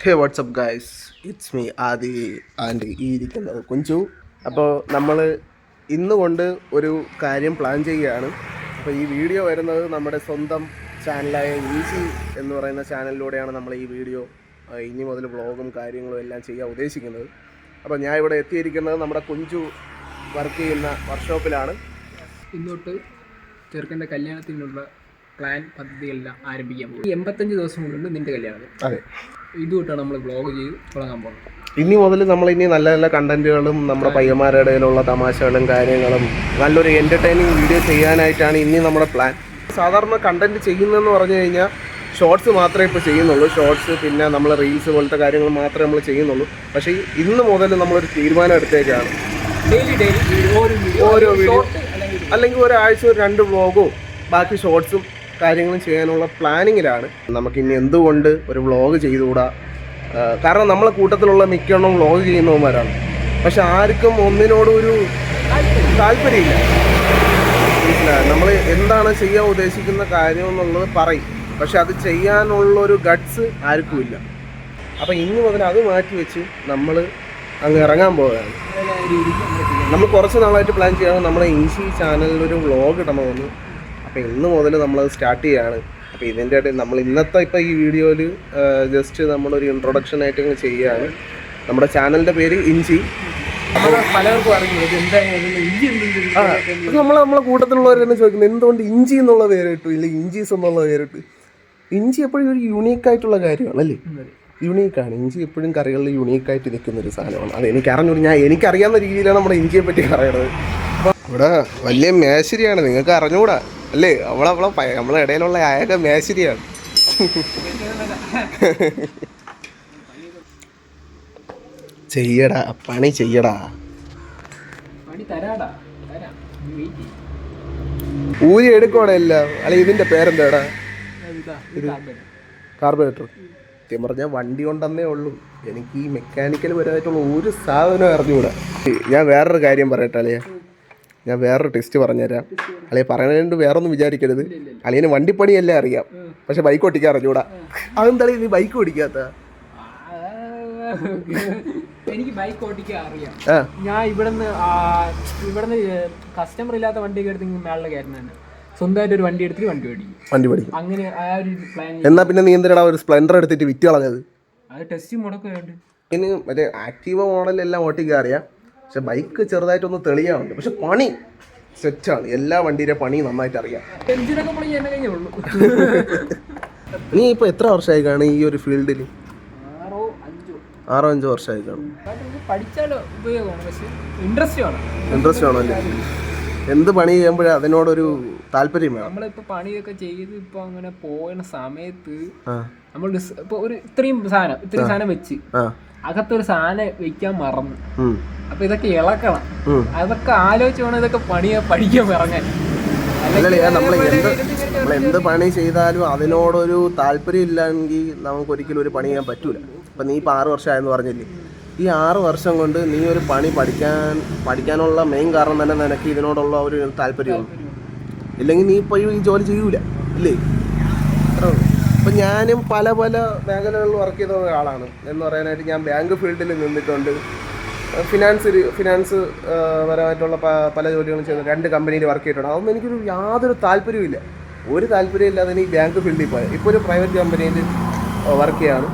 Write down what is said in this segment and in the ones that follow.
Hey what's up guys, it's me Adi and ഈ ഇരിക്കുന്നത് കുഞ്ചു. അപ്പോൾ നമ്മൾ ഇന്ന് കൊണ്ട് ഒരു കാര്യം പ്ലാൻ ചെയ്യുകയാണ്. അപ്പോൾ ഈ വീഡിയോ വരുന്നത് നമ്മുടെ സ്വന്തം ചാനലായ ഈസി എന്ന് പറയുന്ന ചാനലിലൂടെയാണ് നമ്മൾ ഈ വീഡിയോ ഇനി മുതൽ വ്ളോഗും കാര്യങ്ങളും എല്ലാം ചെയ്യാൻ ഉദ്ദേശിക്കുന്നത്. അപ്പോൾ ഞാൻ ഇവിടെ എത്തിയിരിക്കുന്നത് നമ്മുടെ കുഞ്ചു വർക്ക് ചെയ്യുന്ന വർക്ക്ഷോപ്പിലാണ്. ഇന്നോട്ട് ചെറുക്കൻ്റെ കല്യാണത്തിനുള്ള പ്ലാൻ പദ്ധതിയെല്ലാം ആരംഭിക്കാൻ പോകും. 85 ദിവസം കൊണ്ടുണ്ട് നിൻ്റെ കല്യാണം. അതെ, ഇതുകൊണ്ടാണ് നമ്മൾ വ്ളോഗ് ചെയ്ത് തുടങ്ങാൻ പോകുന്നത്. ഇനി മുതൽ നമ്മളിനി നല്ല നല്ല കണ്ടൻറ്റുകളും നമ്മുടെ പയ്യന്മാരുടെ ഇടയിലുള്ള തമാശകളും കാര്യങ്ങളും നല്ലൊരു എൻ്റർടൈനിങ് വീഡിയോ ചെയ്യാനായിട്ടാണ് ഇനി നമ്മുടെ പ്ലാൻ. സാധാരണ കണ്ടൻറ്റ് ചെയ്യുന്നതെന്ന് പറഞ്ഞു കഴിഞ്ഞാൽ ഷോർട്സ് മാത്രമേ ഇപ്പോൾ ചെയ്യുന്നുള്ളൂ. ഷോർട്സ് പിന്നെ നമ്മൾ റീൽസ് പോലത്തെ കാര്യങ്ങൾ മാത്രമേ നമ്മൾ ചെയ്യുന്നുള്ളൂ. പക്ഷേ ഇന്ന് മുതൽ നമ്മളൊരു തീരുമാനം എടുത്തേക്കാണ്. ഓരോ വീഡിയോ അല്ലെങ്കിൽ ഒരാഴ്ച ഒരു 2 വ്ളോഗോ ബാക്കി ഷോർട്സും കാര്യങ്ങളും ചെയ്യാനുള്ള പ്ലാനിങ്ങിലാണ്. നമുക്കിനി എന്തുകൊണ്ട് ഒരു വ്ളോഗ് ചെയ്തുകൂടാ? കാരണം നമ്മളെ കൂട്ടത്തിലുള്ള മിക്കവണ്ണം വ്ളോഗ് ചെയ്യുന്നവന്മാരാണ്. പക്ഷെ ആർക്കും ഒന്നിനോടും ഒരു താല്പര്യമില്ല. നമ്മൾ എന്താണ് ചെയ്യാൻ ഉദ്ദേശിക്കുന്ന കാര്യം എന്നുള്ളത് പറയും, പക്ഷെ അത് ചെയ്യാനുള്ളൊരു ഗട്ട്സ് ആർക്കും ഇല്ല. അപ്പം ഇനി മുതൽ അത് മാറ്റി വെച്ച് നമ്മൾ അങ്ങ് ഇറങ്ങാൻ പോവുകയാണ്. നമ്മൾ കുറച്ച് നാളായിട്ട് പ്ലാൻ ചെയ്യണം നമ്മളെ ഈസി ചാനലിലൊരു വ്ളോഗ് ഇടണമെന്ന്. അപ്പോൾ ഇന്ന് മുതൽ നമ്മളത് സ്റ്റാർട്ട് ചെയ്യുകയാണ്. അപ്പോൾ ഇതിൻ്റെ ഇടയിൽ നമ്മൾ ഇന്നത്തെ ഇപ്പോൾ ഈ വീഡിയോയിൽ ജസ്റ്റ് നമ്മളൊരു ഇൻട്രൊഡക്ഷൻ ആയിട്ട് ചെയ്യുകയാണ്. നമ്മുടെ ചാനലിൻ്റെ പേര് ഇഞ്ചി. പലർക്കും അറിയില്ല നമ്മളെ കൂട്ടത്തിലുള്ളവർ തന്നെ ചോദിക്കുന്നത് എന്തുകൊണ്ട് ഇഞ്ചി എന്നുള്ള പേരിട്ടു, ഇല്ല ഇഞ്ചീസ് എന്നുള്ള പേരിട്ട്. ഇഞ്ചി എപ്പോഴും ഒരു യുണീക്കായിട്ടുള്ള കാര്യമാണ് അല്ലേ? യുണീക്കാണ് ഇഞ്ചി. എപ്പോഴും കറികളിൽ യുണീക്കായിട്ട് നിൽക്കുന്നൊരു സാധനമാണ്. അത് എനിക്കറിയാവുന്ന രീതിയിലാണ് നമ്മുടെ ഇഞ്ചിയെ പറ്റി പറയുന്നത്. അപ്പോൾ ഇവിടെ വലിയ മേശരിയാണ്, നിങ്ങൾക്ക് അറിഞ്ഞുകൂടാ അല്ലേ? നമ്മളെ ഇടയിലുള്ള ആയൊക്കെ മേശരിയാണ്. ചെയ്യടാ പണി ചെയ്യടാ. ഊരി എടുക്കോടെ അല്ല അല്ലെ? ഇതിന്റെ പേരെന്താടാ? ഇത് കാർബറേറ്റർ. സത്യം പറഞ്ഞാൽ വണ്ടി കൊണ്ടെന്നേ ഉള്ളൂ. എനിക്ക് ഈ മെക്കാനിക്കൽ പരമായിട്ടുള്ള ഒരു സാധനം അറിഞ്ഞുകൂടാ. ഞാൻ വേറൊരു കാര്യം പറയട്ടെ അളിയ, ഞാൻ വേറൊരു ടെസ്റ്റ് പറഞ്ഞുതരാം. അളിയെ പറയുന്നതുകൊണ്ട് വേറൊന്നും വിചാരിക്കരുത്. അളിയന് വണ്ടിപ്പണിയല്ലേ അറിയാം, പക്ഷെ ബൈക്ക് ഓടിക്കാൻ അറിഞ്ഞൂടാ. അതെന്താ നീ ബൈക്ക് ഓടിക്കാത്ത? എനിക്ക് ബൈക്ക് ഓടിക്കാൻ അറിയാം. ഞാൻ ഇവിടുന്ന് കസ്റ്റമർ ഇല്ലാത്ത വണ്ടിയൊക്കെ എടുത്ത് മേളിലെ കയറുന്നതന്നെ. സ്വന്തമായിട്ട് ഒരു വണ്ടി എടുത്തിട്ട് വണ്ടി പഠിക്കും. അങ്ങനെ ആ ഒരു പ്ലാൻ. എന്നാ പിന്നെ നീ എന്തിനാ ഒരു സ്പ്ലെൻഡർ എടുത്തിട്ട് വിറ്റ് കളഞ്ഞത്? അത് ടെസ്റ്റ് മുടക്കുന്നുണ്ട്. ഇനി മറ്റേ ആക്റ്റീവ മോഡലെല്ലാം ഓട്ടിക്കാൻ അറിയാം, പക്ഷെ ബൈക്ക് ചെറുതായിട്ടൊന്ന് തെളിയാറുണ്ട്. പക്ഷെ പണി സെറ്റാണ്. എല്ലാ വണ്ടിയുടെ പണി നന്നായിട്ട് അറിയാം. എഞ്ചിനൊക്കെ പണി എന്നെ കഴിഞ്ഞുള്ളൂ. നീ ഇപ്പോൾ എത്ര വർഷമായി കാണും ഈ ഒരു ഫീൽഡിൽ? 6-5 വർഷമായി കാണും. പഠിച്ചാലോ ഉപയോഗമാണ്, പക്ഷേ ഇൻട്രസ്റ്റ് ആണോ അല്ലേ? എന്ത് പണി ചെയ്യുമ്പോഴേ അതിനോടൊരു താല്പര്യം വേണം. നമ്മളിപ്പോൾ പണിയൊക്കെ ചെയ്ത് ഇപ്പോൾ അങ്ങനെ പോകുന്ന സമയത്ത് നമ്മൾ ഇപ്പോൾ ഇത്രയും സാധനം വെച്ച് അകത്തൊരു സാധനം വെക്കാൻ മറന്നു. അപ്പൊ ഇതൊക്കെ ഇളക്കണം. അതൊക്കെ ആലോചിച്ച് വേണം ഇതൊക്കെ പഠിക്കാൻ ഇറങ്ങാൻ. നമ്മൾ എന്ത് പണി ചെയ്താലും അതിനോടൊരു താല്പര്യം ഇല്ലെങ്കിൽ നമുക്ക് ഒരിക്കലും ഒരു പണി ചെയ്യാൻ പറ്റൂല. ഇപ്പം നീ ഇപ്പോൾ 6 വർഷമായെന്ന് പറഞ്ഞില്ലേ? ഈ 6 വർഷം കൊണ്ട് നീ ഒരു പണി പഠിക്കാനുള്ള മെയിൻ കാരണം തന്നെ നിനക്ക് ഇതിനോടുള്ള ഒരു താല്പര്യമാണ്. ഇല്ലെങ്കിൽ നീ ഇപ്പോൾ ഈ ജോലി ചെയ്യൂല ഇല്ലേ? അപ്പം ഞാനും പല മേഖലകളിൽ വർക്ക് ചെയ്ത ഒരാളാണ് എന്ന് പറയാനായിട്ട്. ഞാൻ ബാങ്ക് ഫീൽഡിൽ നിന്നിട്ടുണ്ട്. ഫിനാൻസ് പരമായിട്ടുള്ള പല ജോലികളും ചെയ്ത് 2 കമ്പനിയിൽ വർക്ക് ചെയ്തിട്ടുണ്ട്. അതൊന്നും എനിക്കൊരു യാതൊരു താല്പര്യമില്ല. ഒരു താല്പര്യമില്ലാതെ ഈ ബാങ്ക് ഫീൽഡിൽ പോയത്. ഇപ്പോൾ ഒരു പ്രൈവറ്റ് കമ്പനിയിൽ വർക്ക് ചെയ്യാണ്.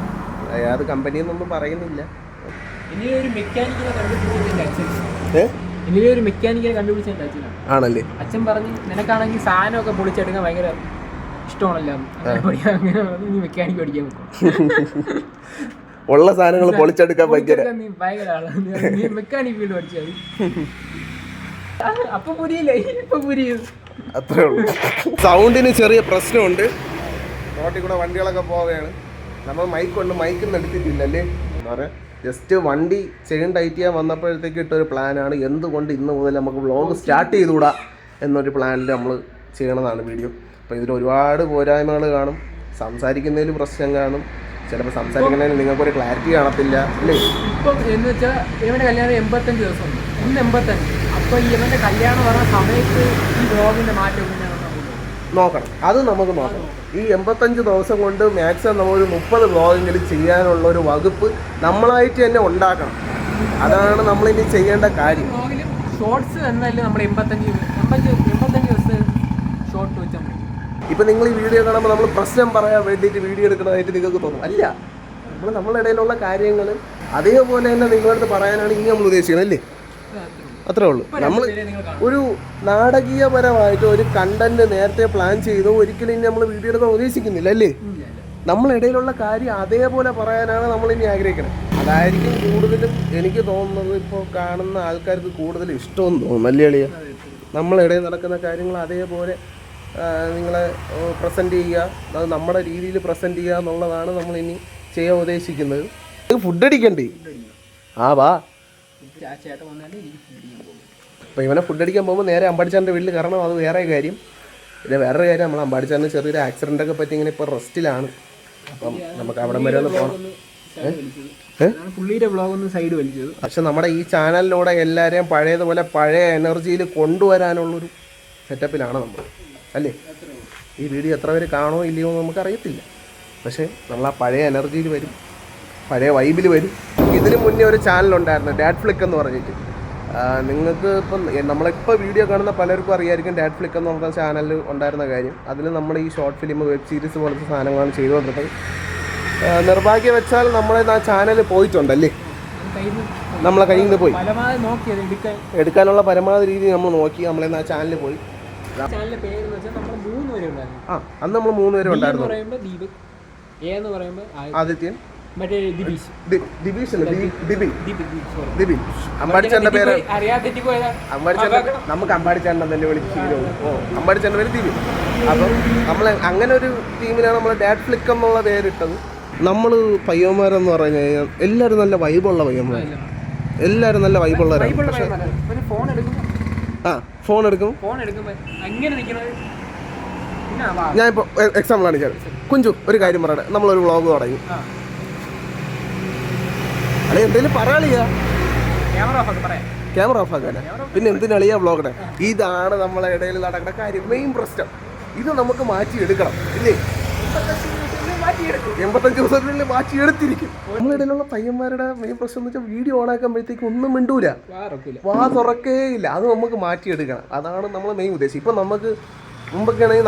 ഏത് കമ്പനിയെന്നൊന്നും പറയുന്നില്ല. ആണല്ലേ? അച്ഛൻ പറഞ്ഞു നിനക്കാണെങ്കിൽ സാധനമൊക്കെ പൊളിച്ചെടുക്കാൻ ഭയങ്കര ഇഷ്ടമാണല്ലോ, മെക്കാനിക്ക് പഠിക്കാൻ ഉള്ള സാധനങ്ങൾ പൊളിച്ചെടുക്കാൻ ഭയങ്കര മെക്കാനിക് ഫീൽഡ് പഠിച്ചാൽ അപ്പൊ പുരിയില്ലേ? ഇപ്പൊ പുരിയും. അത്രേ ഉള്ളൂ. സൗണ്ടിന് ചെറിയ പ്രശ്നമുണ്ട്. റോട്ടിൽ കൂടെ വണ്ടികളൊക്കെ പോവുകയാണ്. നമ്മൾ മൈക്കൊന്നും എടുത്തിട്ടില്ലല്ലേ? എന്താ പറയുക, ജസ്റ്റ് വണ്ടി ചെയിൻ ടൈറ്റ് ചെയ്യാൻ വന്നപ്പോഴത്തേക്ക് ഇട്ടൊരു പ്ലാനാണ്. എന്തുകൊണ്ട് ഇന്ന് മുതൽ നമുക്ക് വ്ളോഗ് സ്റ്റാർട്ട് ചെയ്തുകൂടാ എന്നൊരു പ്ലാനിൽ നമ്മൾ ചെയ്യണതാണ് വീഡിയോ. അപ്പോൾ ഇതിൽ ഒരുപാട് പോരായ്മകൾ കാണും, സംസാരിക്കുന്നതിൽ പ്രശ്നം കാണും, ചിലപ്പോൾ സംസാരിക്കുന്നതിന് നിങ്ങൾക്കൊരു ക്ലാരിറ്റി കാണത്തില്ല അല്ലേ? ഇപ്പം എന്ന് വെച്ചാൽ ഇവൻ്റെ കല്യാണം 85 ദിവസം ഉണ്ട്. ഇന്ന് 85. അപ്പോൾ ഇവൻ്റെ കല്യാണം പറഞ്ഞ സമയത്ത് ഈ വ്ളോഗിൻ്റെ മാറ്റം നോക്കണം, അത് നമുക്ക് നോക്കണം. ഈ 85 ദിവസം കൊണ്ട് മാക്സിമം നമ്മളൊരു 30 വ്ളോഗെങ്കിലും ചെയ്യാനുള്ള ഒരു വകുപ്പ് നമ്മളായിട്ട് തന്നെ ഉണ്ടാക്കണം. അതാണ് നമ്മളിനി ചെയ്യേണ്ട കാര്യം. ഷോർട്സ് എന്നാലും നമ്മൾ 85 ദിവസം ഷോർട്ട് വെച്ചാൽ മതി. ഇപ്പം നിങ്ങൾ ഈ വീഡിയോ കാണുമ്പോൾ നമ്മൾ പ്രശ്നം പറയാൻ വേണ്ടിയിട്ട് വീഡിയോ എടുക്കണമായിട്ട് നിങ്ങൾക്ക് തോന്നും. അല്ല, നമ്മളുടെ ഇടയിലുള്ള കാര്യങ്ങൾ അതേപോലെ തന്നെ നിങ്ങളടുത്ത് പറയാനാണ് ഇനി നമ്മൾ ഉദ്ദേശിക്കുന്നത്, അല്ലേ? അത്രേ ഉള്ളൂ. നമ്മൾ ഒരു നാടകീയപരമായിട്ട് ഒരു കണ്ടന്റ് നേരത്തെ പ്ലാൻ ചെയ്തോ ഒരിക്കലും ഇനി നമ്മൾ വീഡിയോ എടുക്കാൻ ഉദ്ദേശിക്കുന്നില്ല, അല്ലേ? നമ്മളിടയിലുള്ള കാര്യം അതേപോലെ പറയാനാണ് നമ്മളിനി ആഗ്രഹിക്കുന്നത്. അതായിരിക്കും കൂടുതലും എനിക്ക് തോന്നുന്നത്. ഇപ്പോൾ കാണുന്ന ആൾക്കാർക്ക് കൂടുതൽ ഇഷ്ടമെന്ന് തോന്നുന്നു, അല്ലേ അളിയ? നമ്മളിടയിൽ നടക്കുന്ന കാര്യങ്ങൾ അതേപോലെ നിങ്ങളെ പ്രസൻറ്റ് ചെയ്യുക, അത് നമ്മുടെ രീതിയിൽ പ്രസൻറ്റ് ചെയ്യുക എന്നുള്ളതാണ് നമ്മളിനി ചെയ്യാൻ ഉദ്ദേശിക്കുന്നത്. ഫുഡ് അടിക്കണ്ടേ? ആ വാ. അപ്പോൾ ഇവനെ ഫുഡ് അടിക്കാൻ പോകുമ്പോൾ നേരെ അമ്പാടിച്ചാൻ്റെ വീട്ടിൽ കയറണം, അത് വേറെ കാര്യം. പിന്നെ വേറൊരു കാര്യം, നമ്മൾ അമ്പാടിച്ചാറിന് ചെറിയൊരു ആക്സിഡൻ്റൊക്കെ പറ്റി ഇങ്ങനെ ഇപ്പോൾ റെസ്റ്റിലാണ്. അപ്പം നമുക്ക് അവിടെ വരെ ഒന്ന് പോകണം. പുള്ളിയുടെ വ്ളോഗ് ഒന്ന് സൈഡ് വലിച്ചത്. പക്ഷെ നമ്മുടെ ഈ ചാനലിലൂടെ എല്ലാവരെയും പഴയതുപോലെ പഴയ എനർജിയിൽ കൊണ്ടുവരാനുള്ളൊരു സെറ്റപ്പിലാണ് നമ്മൾ, അല്ലേ? ഈ വീഡിയോ എത്ര പേര് കാണോ ഇല്ലയോ എന്ന് നമുക്കറിയത്തില്ല. പക്ഷേ നമ്മൾ ആ പഴയ എനർജിയിൽ വരും, പഴയ വൈബിൽ വരും. ഇതിന് മുന്നേ ഒരു ചാനലുണ്ടായിരുന്നു, ഡാഡ് ഫ്ലിക്ക് എന്ന് പറഞ്ഞിട്ട്. നിങ്ങൾക്ക് ഇപ്പം നമ്മളിപ്പോൾ വീഡിയോ കാണുന്ന പലർക്കും അറിയായിരിക്കും ഡാഡ് ഫ്ലിക്ക് എന്ന് പറഞ്ഞ ചാനൽ ഉണ്ടായിരുന്ന കാര്യം. അതിൽ നമ്മൾ ഈ ഷോർട്ട് ഫിലിം, വെബ് സീരീസ് പോലത്തെ സാധനങ്ങളാണ് ചെയ്തുകൊണ്ടിരുന്നത്. നിർഭാഗ്യവശാൽ നമ്മളെ ആ ചാനൽ പോയിട്ടുണ്ടല്ലേ, നമ്മളെ കയ്യിൽ നിന്ന് പോയി. എടുക്കാനുള്ള പരമാവധി രീതി നമ്മൾ നോക്കി, നമ്മളെ ആ ചാനലിൽ പോയി. അന്ന് നമ്മൾ 3 പേരും ഉണ്ടായിരുന്നു. ആദിത്യൻ, അമ്പാടിച്ചേട്ടൻ്റെ പേര് നമുക്ക് അമ്പാടിച്ചേട്ടൻ തന്നെ വിളിച്ചു. അമ്പാടിച്ചേട്ടൻ്റെ പേര് ദിബിൻ. അപ്പം നമ്മൾ അങ്ങനെ ഒരു ടീമിനാണ് നമ്മൾ ഡാഡ് ഫ്ലിക്ക് എന്നുള്ള പേരിട്ടത്. നമ്മൾ പയ്യന്മാരെന്ന് പറഞ്ഞു കഴിഞ്ഞാൽ എല്ലാവരും നല്ല വൈബുള്ള പയ്യന്മാർ, എല്ലാവരും നല്ല വൈബുള്ളവരാണ്. പക്ഷേ ഫോൺ എടുക്കും. ഞാനിപ്പോൾ എക്സാമ്പിൾ കാണിച്ചാൽ, കുഞ്ചു ഒരു കാര്യം പറയട്ടെ, നമ്മളൊരു വ്ളോഗ് തുടങ്ങി. അല്ലെ എന്തെങ്കിലും പറയാളിയാ, ക്യാമറ ഓഫ് ആക്കാനാ, പിന്നെ എന്തിനാളിയാ വ്ളോഗിടെ? ഇതാണ് നമ്മളെ ഇടയിൽ നടക്കുന്ന കാര്യം, മെയിൻ പ്രശ്നം. ഇത് നമുക്ക് മാറ്റിയെടുക്കണം, ഇല്ലേ? 85 ദിവസത്തിനുള്ളിൽ മാറ്റിയെടുത്തിരിക്കും. നമ്മളിടയിലുള്ള പയ്യന്മാരുടെ മെയിൻ പ്രശ്നം എന്ന് വെച്ചാൽ വീഡിയോ ഓണാക്കുമ്പോഴത്തേക്ക് ഒന്നും മിണ്ടൂല, വാ തുറക്കേ ഇല്ല. അത് നമുക്ക് മാറ്റിയെടുക്കണം, അതാണ് നമ്മൾ മെയിൻ ഉദ്ദേശം. ഇപ്പം നമുക്ക് മുമ്പൊക്കെ ആണെങ്കിൽ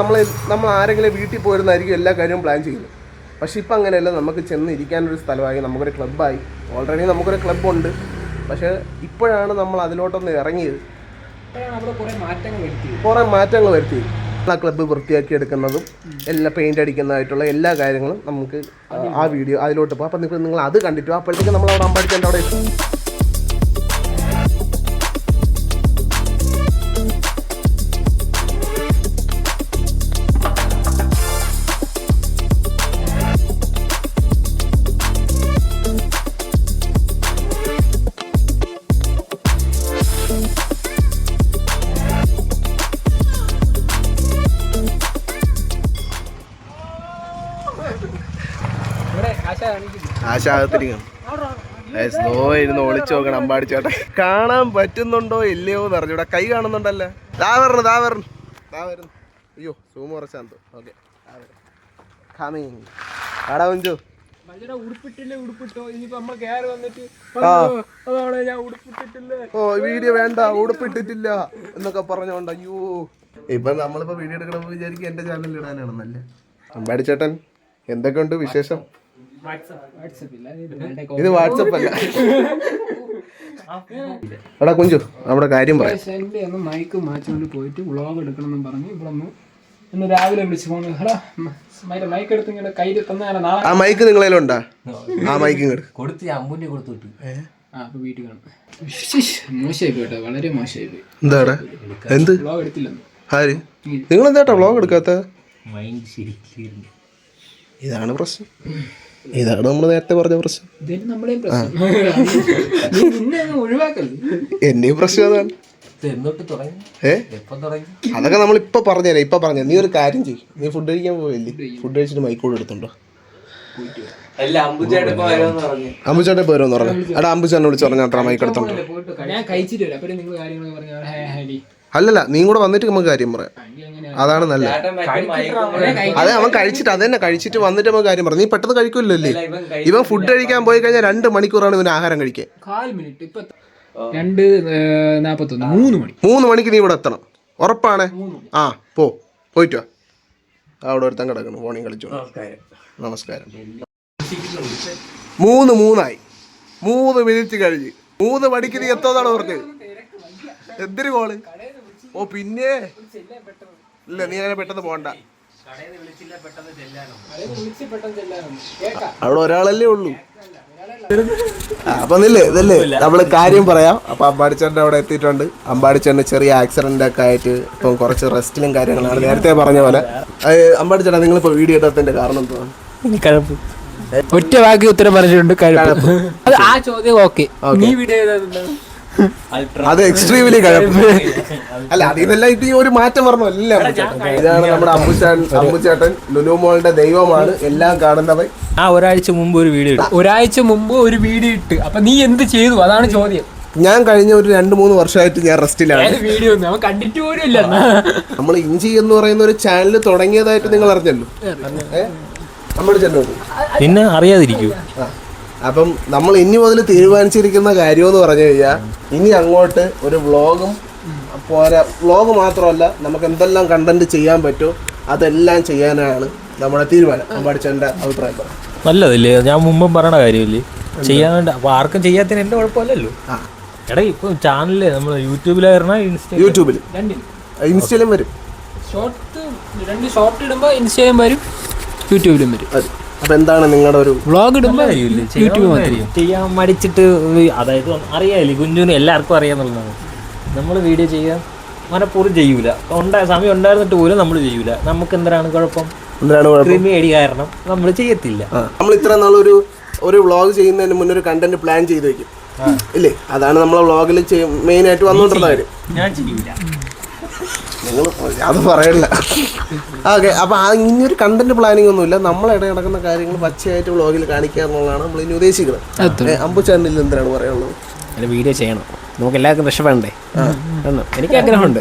നമ്മൾ ആരെങ്കിലും വീട്ടിൽ പോയിരുന്നായിരിക്കും എല്ലാ കാര്യവും പ്ലാൻ ചെയ്യുന്നത്. പക്ഷെ ഇപ്പം അങ്ങനെയല്ല, നമുക്ക് ചെന്ന് ഇരിക്കാനൊരു സ്ഥലമായി, നമുക്കൊരു ക്ലബ്ബായി. ഓൾറെഡി നമുക്കൊരു ക്ലബ്ബുണ്ട്. പക്ഷേ ഇപ്പോഴാണ് നമ്മൾ അതിലോട്ടൊന്ന് ഇറങ്ങിയത്, കുറേ മാറ്റങ്ങൾ വരുത്തി. ആ ക്ലബ്ബ് വൃത്തിയാക്കി എടുക്കുന്നതും എല്ലാം പെയിൻ്റ് അടിക്കുന്നതായിട്ടുള്ള എല്ലാ കാര്യങ്ങളും നമുക്ക് ആ വീഡിയോ അതിലോട്ട് പോകും. അപ്പം നിങ്ങൾ അത് കണ്ടിട്ട് അപ്പോഴത്തേക്ക് നമ്മൾ അവിടെ അമ്പാടിച്ചേൻ്റെ അവിടെ എത്തും. ആശാകത്തിരിക്കണം, സ്ലോ ഇരുന്ന് ഒളിച്ചു നോക്കണം. അമ്പാടിച്ചേട്ടെ കാണാൻ പറ്റുന്നുണ്ടോ ഇല്ലയോ എന്ന് അറിഞ്ഞൂടാ. കൈ കാണുന്നുണ്ടല്ലോ, ദാ വരുന്നു. അയ്യോ സൂമ കുറച്ചാന്തോ. ഓക്കെ ആടാ കുഞ്ചു, ഓ വീഡിയോ വേണ്ട, ഉടുപ്പിട്ടിട്ടില്ല എന്നൊക്കെ പറഞ്ഞോണ്ട്. അയ്യോ, ഇപ്പൊ നമ്മളിപ്പോ വീഡിയോ എടുക്കണമെന്ന് വിചാരിക്കും എന്റെ ചാനലിൽ ഇടാനാണെന്നല്ലേ. അമ്പാടിച്ചേട്ടൻ എന്തൊക്കെയുണ്ട് വിശേഷം? ഇത് വാട്സപ്പ് അല്ല. എടാ കുഞ്ചു, നമ്മുടെ കാര്യം പറയാം. മൈക്ക് മാറ്റിക്കൊണ്ട് പോയിട്ട് വ്ളോഗ് എടുക്കണം എന്ന് പറഞ്ഞു. ഇവിടെ ഇന്ന് രാവിലെ വിളിച്ചു പോണു, മൈക്ക് എടുത്ത് ഇങ്ങനെ കയ്യിൽ തന്ന. ആ മൈക്ക് നിങ്ങളേലുണ്ടാ? ആ മൈക്ക് ഇങ്ങോട്ട് കൊടുത്ത് അമ്പൂന്റെ കൊടുത്തു. അപ്പൊ വീട്ടിൽ കാണും. മോശമായി പോട്ടെ, വളരെ മോശമായി പോയി. എന്താടാ എന്ത് വ്ളോഗ് എടുത്തില്ലെന്ന്? ആര്? നിങ്ങൾ എന്താട്ടാ വ്ളോഗ് എടുക്കാത്ത? മൈൻഡ് ശരിക്കും ഇതാണ് പ്രശ്നം. ഇതാണ് നമ്മൾ നേരത്തെ പറഞ്ഞ പ്രശ്നം. എന്നെയും പ്രശ്നം അതാണ്. അതൊക്കെ നമ്മളിപ്പോ പറഞ്ഞുതരാം. ഇപ്പൊ പറഞ്ഞു നീ ഒരു കാര്യം ചെയ്യും. നീ ഫുഡ് കഴിക്കാൻ പോയില്ലേ? ഫുഡ് കഴിച്ചിട്ട് മൈക്കോട് എടുത്തുണ്ടോ? അമ്പുചേട്ടൻ പോരെന്ന് പറഞ്ഞു. എടാ അമ്പുചേട്ടനെ വിളിച്ച് പറഞ്ഞാൽ അത്ര മൈക്ക് എടുത്തോണ്ടോ? അല്ലല്ല, നീ കൂടെ വന്നിട്ട് നമുക്ക് കാര്യം പറയാം. അതാണ് നല്ലത്. അതെ, അവൻ കഴിച്ചിട്ട് അതന്നെ കഴിച്ചിട്ട് വന്നിട്ട് നമുക്ക് കാര്യം പറഞ്ഞു. നീ പെട്ടെന്ന് കഴിക്കില്ലല്ലേ? ഇവൻ ഫുഡ് കഴിക്കാൻ പോയി കഴിഞ്ഞാൽ 2 മണിക്കൂറാണ് ഇവന് ആഹാരം കഴിക്കാൻ. 2:41 3 മണിക്ക് നീ ഇവിടെ എത്തണം, ഉറപ്പാണ്. ആ പോയിട്ട് വാ. അവിടെ ഒരുത്തൻ കിടക്കുന്നു, ഫോണിൽ കളിച്ചോ. നമസ്കാരം. 3 മിനിറ്റ് കഴിഞ്ഞ് 3 മണിക്ക് നീ എത്തോന്നാണ് പറഞ്ഞത്. എന്തൊരു കോള്? ഓ പിന്നെ ഇല്ല, നീ അങ്ങനെ പെട്ടെന്ന് പോണ്ട. അവിടെ ഒരാളല്ലേ ഉള്ളൂ. അപ്പൊ ഇതല്ലേ നമ്മള് കാര്യം പറയാം. അപ്പൊ അമ്പാടിച്ചേട്ടൻ അവിടെ എത്തിയിട്ടുണ്ട്. അമ്പാടിച്ചേട്ടന് ചെറിയ ആക്സിഡന്റ് ഒക്കെ ആയിട്ട് ഇപ്പം കുറച്ച് റെസ്റ്റിലും കാര്യങ്ങളാണ്. നേരത്തെ പറഞ്ഞ പോലെ. അമ്പാടിച്ചേട്ടാ, നിങ്ങളിപ്പോ വീഡിയോ എടുത്തതിന്റെ കാരണം എന്താണ്? ഒറ്റ വാക്ക് ഉത്തരം പറഞ്ഞിട്ടുണ്ട്. ആ ചോദ്യം ഓക്കെ. നീ വീഡിയോ അത് എക്സ്ട്രീമിലി കഴപ്പ്. അല്ല, അതിനെല്ലാം ഇത് ഒരു മാറ്റം പറഞ്ഞു. എല്ലാം ഇതാണ് നമ്മുടെ അമ്പുചേട്ടൻ. ലുലുമോളുടെ ദൈവമാണ്, എല്ലാം കാണുന്നവൻ. ഒരാഴ്ച മുമ്പ് ഒരു വീഡിയോ ഇട്ട്. അപ്പൊ നീ എന്ത് ചെയ്തു? അതാണ് ചോദ്യം. ഞാൻ കഴിഞ്ഞ ഒരു 2-3 വർഷമായിട്ട് ഞാൻ റെസ്റ്റിലാണ്. വീഡിയോ കണ്ടിട്ട് പോലും ഇല്ല. നമ്മൾ ഇഞ്ചി എന്ന് പറയുന്ന ഒരു ചാനൽ തുടങ്ങിയതായിട്ട് നിങ്ങൾ അറിഞ്ഞല്ലോ. പിന്നെ അറിയാതിരിക്കൂ. അപ്പം നമ്മൾ ഇനി മുതൽ തീരുമാനിച്ചിരിക്കുന്ന കാര്യം എന്ന് പറഞ്ഞു കഴിഞ്ഞാൽ, ഇനി അങ്ങോട്ട് ഒരു വ്ളോഗും പോരാ. വ്ളോഗ് മാത്രമല്ല, നമുക്ക് എന്തെല്ലാം കണ്ടന്റ് ചെയ്യാൻ പറ്റുമോ അതെല്ലാം ചെയ്യാനാണ് നമ്മുടെ തീരുമാനം. അമ്പാടിച്ചേട്ടൻ്റെ അഭിപ്രായം പറയാം. നല്ലതല്ലേ? ഞാൻ മുമ്പും പറയണ കാര്യമില്ലേ, ചെയ്യാൻ വേണ്ട. അപ്പൊ ആർക്കും ചെയ്യാത്തതിന് എന്റെ കുഴപ്പമില്ലല്ലോ. എടാ, ഇപ്പൊ ചാനലില് നമ്മള് യൂട്യൂബിലായിരുന്ന യൂട്യൂബിൽ ഇൻസ്റ്റയിലും വരും. 2 ഷോർട്ട് ഇടുമ്പോ ഇൻസ്റ്റയിലും വരും, യൂട്യൂബിലും വരും. അപ്പൊ എന്താണ് നിങ്ങളുടെ ഒരു വ്ളോഗ് ഇടുമ്പോ യൂട്യൂബ് ചെയ്യാൻ മടിച്ചിട്ട്? അതായത് അറിയാല്ലേ, കുഞ്ചുവിന് എല്ലാവർക്കും അറിയാന്നുള്ളതാണ്. നമ്മൾ വീഡിയോ ചെയ്യാൻ മനഃപൂർവ്വം ചെയ്യൂല. സമയം ഉണ്ടായിരുന്നിട്ട് പോലും നമ്മൾ ചെയ്യൂല. നമുക്ക് എന്താണ് കുഴപ്പം? ക്രിമിയേടി കാരണം നമ്മൾ ചെയ്യത്തില്ല. നമ്മൾ ഇത്ര നാളൊരു വ്ളോഗ് ചെയ്യുന്നതിന് മുന്നേ ഒരു കണ്ടന്റ് പ്ലാൻ ചെയ്ത് വെക്കും ഇല്ലേ? അതാണ് നമ്മളെ വ്ളോഗിൽ മെയിൻ ആയിട്ട് വന്നുകൊണ്ടിരുന്ന കാര്യം. ഞാൻ ചെയ്യൂല, നിങ്ങൾ അത് പറയല്ല. ഓക്കെ. അപ്പൊ ഇനിയൊരു കണ്ടന്റ് പ്ലാനിങ് ഒന്നുമില്ല. നമ്മളിടെ നടക്കുന്ന കാര്യങ്ങൾ പച്ചയായിട്ട് വ്ളോഗിൽ കാണിക്കുക എന്നുള്ളതാണ് നമ്മൾ ഇനി ഉദ്ദേശിക്കുന്നത്. അമ്പു ചാനലിൽ എന്തിനാണ് പറയാനുള്ളത്? വീഡിയോ ചെയ്യണം, നമുക്ക് എല്ലാവർക്കും രക്ഷപ്പെടണ്ടേ? എനിക്ക് ആഗ്രഹമുണ്ട്.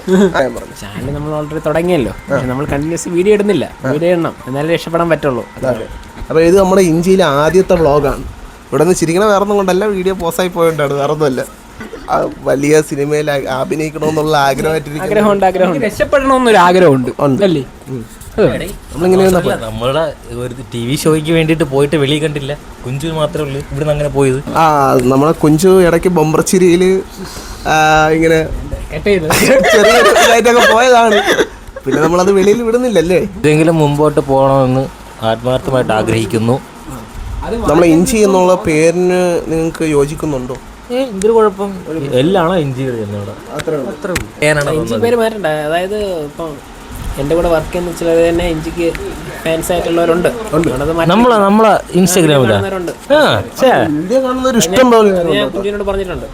ചാനൽ നമ്മൾ ഓൾറെഡി തുടങ്ങിയല്ലോ, പക്ഷെ നമ്മൾ കണ്ടിന്യൂസ് വീഡിയോ ഇടുന്നില്ല. വീഡിയോ ഇടണം, എന്നാലേ രക്ഷപ്പെടാൻ പറ്റുള്ളൂ. അപ്പോൾ ഇത് നമ്മുടെ ഇഞ്ചിയിലെ ആദ്യത്തെ വ്ളോഗാണ്. ഇവിടെ നിന്ന് ചിരിക്കണ വേറെ ഒന്നും കൊണ്ടല്ല, വീഡിയോ പോസ്റ്റായി പോയിട്ടാണ്, വേറെ ഒന്നുമല്ല. വലിയ സിനിമയിൽ അഭിനയിക്കണമെന്നുള്ള ആഗ്രഹമുണ്ട്. രക്ഷപ്പെടണമെന്നൊരു ആഗ്രഹമുണ്ട് അല്ലേ? നമ്മളുടെ ഒരു TV ഷോയ്ക്ക് വേണ്ടിട്ട് പോയിട്ട് വെളിയിൽ കണ്ടില്ല. കുഞ്ചു മാത്രമേ ഉള്ളൂ ഇവിടുന്ന് അങ്ങനെ പോയത്. നമ്മളെ കുഞ്ചു ഇടയ്ക്ക് ബൊമ്പർച്ചിരിയില് ഇങ്ങനെ ചെറിയൊരു ഇതായിട്ടൊക്കെ പോയതാണ്. പിന്നെ നമ്മളത് വെളിയിൽ വിടുന്നില്ലല്ലേ. ഇതെങ്കിലും മുമ്പോട്ട് പോകണമെന്ന് ആത്മാർത്ഥമായിട്ട് ആഗ്രഹിക്കുന്നു. നമ്മളെ ഇഞ്ചി എന്നുള്ള പേരിന് നിങ്ങൾക്ക് യോജിക്കുന്നുണ്ടോ? എന്തൊരു കുഴപ്പം, എല്ലാണോ ഇഞ്ചിയുടെ ഇഞ്ചി പേര് മാറ്റണ്ട. അതായത് ഇപ്പം എൻ്റെ കൂടെ വർക്ക് ചെയ്യുന്ന ചിലർ തന്നെ ഇഞ്ചിക്ക് ഫാൻസ് ആയിട്ടുള്ളവരുണ്ട്. നമ്മളെ ഇൻസ്റ്റാഗ്രാമിലുണ്ട്. ഞാൻ കുഞ്ഞിനോട് പറഞ്ഞിട്ടുണ്ട്.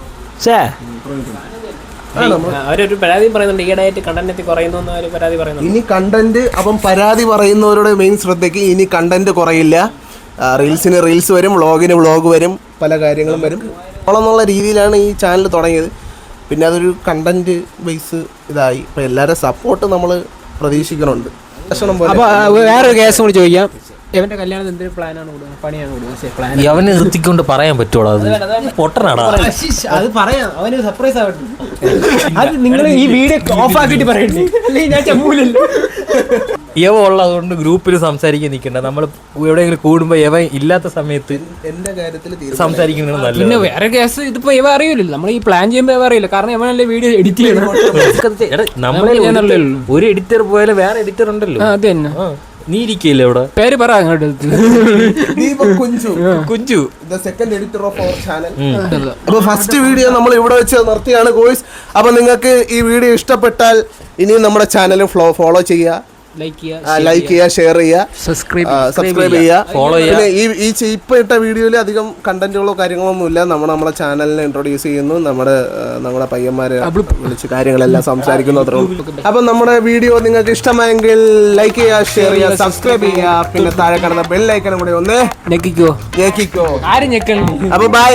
അവരൊരു പരാതി പറയുന്നുണ്ട്, ഈയിടെയായിട്ട് കണ്ടന്റ് കുറയുന്നു ഒരു പരാതി പറയുന്നു. ഇനി കണ്ടന്റ് അപ്പം പരാതി പറയുന്നവരുടെ മെയിൻ ശ്രദ്ധയ്ക്ക് ഇനി കണ്ടന്റ് കുറയില്ല. റീൽസിന് റീൽസ് വരും, വ്ളോഗിന് വ്ളോഗ് വരും, പല കാര്യങ്ങളും വരും. എന്നുള്ള രീതിയിലാണ് ഈ ചാനൽ തുടങ്ങിയത്. പിന്നെ അതൊരു കണ്ടന്റ് ബേസ് ഇതായി. ഇപ്പം എല്ലാവരുടെ സപ്പോർട്ട് നമ്മൾ പ്രതീക്ഷിക്കുന്നുണ്ട്. അപ്പോൾ വേറൊരു കേസ് കൂടി ചോദിക്കാം. ഇവന്റെ കല്യാണത്തിന് എന്തൊരു പ്ലാനാണ് പണിയാണ് അവനെ നിർത്തിക്കൊണ്ട് പറയാൻ പറ്റുള്ളൂ? അത് പൊട്ടനാടാ. അത് പറയാം, അവന് സർപ്രൈസ് ആവട്ടെ. അത് നിങ്ങൾ ഈ വീഡിയോ ഓഫ് ആക്കിയിട്ട് പറയണ്ടേ? അല്ലെങ്കിൽ ഞാൻ ചമ്മൂലല്ലോ. യവ ഉള്ളതുകൊണ്ട് ഗ്രൂപ്പിൽ സംസാരിക്കാൻ നിൽക്കണ്ട. നമ്മൾ എവിടെയെങ്കിലും കൂടുമ്പോ യവ ഇല്ലാത്ത സമയത്ത് എന്റെ കാര്യത്തിൽ സംസാരിക്കുന്നത് നല്ലത്. പിന്നെ വേറെ കേസ് ഇതിപ്പോ ഇവ അറിയില്ലല്ലോ. നമ്മൾ ഈ പ്ലാൻ ചെയ്യുമ്പോൾ ഇവ അറിയില്ല, കാരണം ഇവനല്ലേ വീഡിയോ എഡിറ്റ് ചെയ്യണം. നമ്മളെ ഒരു എഡിറ്റർ പോയാലും വേറെ എഡിറ്റർ ഉണ്ടല്ലോ. അത് തന്നെ. നീ ഇരിക്കല്ലേ അവിടെ? പേര് പറ അങ്ങോട്ട്. Kunju, the second editor of our channel. അപ്പോൾ ഫസ്റ്റ് വീഡിയോ നമ്മൾ ഇവിടെ വെച്ച് നിർത്തിയാണ് ഗോയ്സ്. അപ്പോൾ നിങ്ങൾക്ക് ഈ വീഡിയോ ഇഷ്ടപ്പെട്ടാൽ ഇനിയും നമ്മുടെ ചാനൽ ഫോളോ ചെയ്യുക, ലൈക്ക് ചെയ്യുക, ഷെയർ ചെയ്യുക, സബ്സ്ക്രൈബ് ചെയ്യുക, ഫോളോ ചെയ്യുക. ഈ ഇപ്പൊ ഇട്ട വീഡിയോയിൽ അധികം കണ്ടന്റുകളോ കാര്യങ്ങളോ ഒന്നുമില്ല. നമ്മളെ ചാനലിനെ ഇൻട്രൊഡ്യൂസ് ചെയ്യുന്നു, നമ്മുടെ പയ്യന്മാരെ വിളിച്ച് കാര്യങ്ങളെല്ലാം സംസാരിക്കുന്നു, അത്രേ ഉള്ളൂ. അപ്പം നമ്മുടെ വീഡിയോ നിങ്ങൾക്ക് ഇഷ്ടമായെങ്കിൽ ലൈക്ക് ചെയ്യുക, ഷെയർ ചെയ്യുക, സബ്സ്ക്രൈബ് ചെയ്യുക. പിന്നെ താഴെ കാണുന്ന ബെൽ ഐക്കണും കൂടെ ഒന്ന് ഞെക്കിക്കോ. ആരും ഞെക്കണം. അപ്പൊ ബൈ.